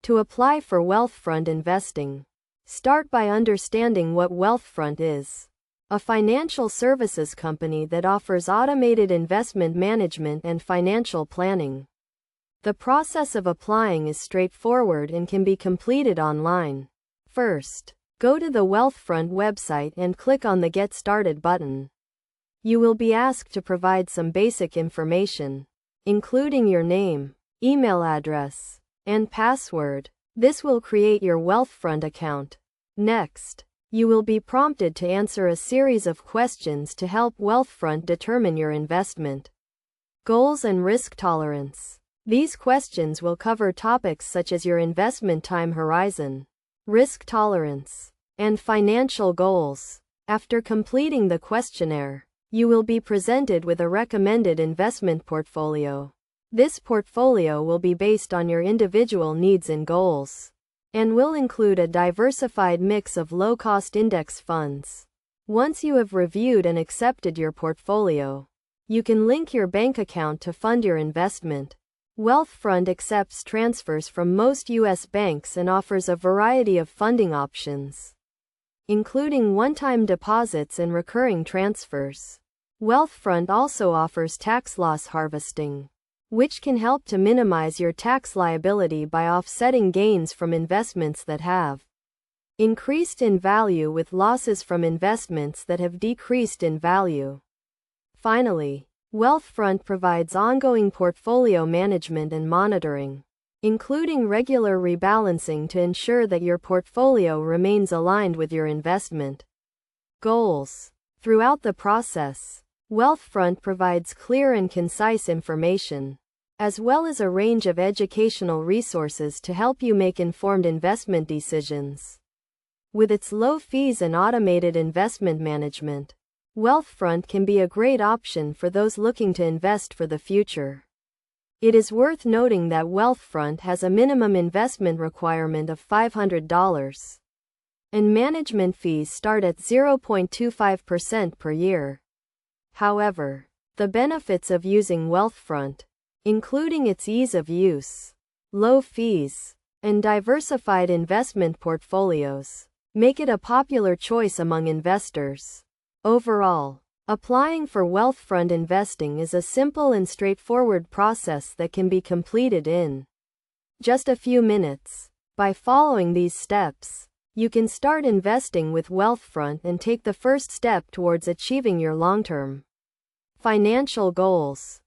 To apply for Wealthfront investing, start by understanding what Wealthfront is. A financial services company that offers automated investment management and financial planning. The process of applying is straightforward and can be completed online. First, go to the Wealthfront website and click on the Get Started button. You will be asked to provide some basic information, including your name, email address, and password. This will create your Wealthfront account. Next, you will be prompted to answer a series of questions to help Wealthfront determine your investment goals and risk tolerance. These questions will cover topics such as your investment time horizon, risk tolerance, and financial goals. After completing the questionnaire, you will be presented with a recommended investment portfolio. This portfolio will be based on your individual needs and goals, and will include a diversified mix of low-cost index funds. Once you have reviewed and accepted your portfolio, you can link your bank account to fund your investment. Wealthfront accepts transfers from most U.S. banks and offers a variety of funding options, including one-time deposits and recurring transfers. Wealthfront also offers tax loss harvesting, which can help to minimize your tax liability by offsetting gains from investments that have increased in value with losses from investments that have decreased in value. Finally, Wealthfront provides ongoing portfolio management and monitoring, including regular rebalancing to ensure that your portfolio remains aligned with your investment goals. Throughout the process, Wealthfront provides clear and concise information, as well as a range of educational resources to help you make informed investment decisions. With its low fees and automated investment management, Wealthfront can be a great option for those looking to invest for the future. It is worth noting that Wealthfront has a minimum investment requirement of $500, and management fees start at 0.25% per year. However, the benefits of using Wealthfront, including its ease of use, low fees, and diversified investment portfolios, make it a popular choice among investors. Overall, applying for Wealthfront investing is a simple and straightforward process that can be completed in just a few minutes. By following these steps, you can start investing with Wealthfront and take the first step towards achieving your long-term financial goals.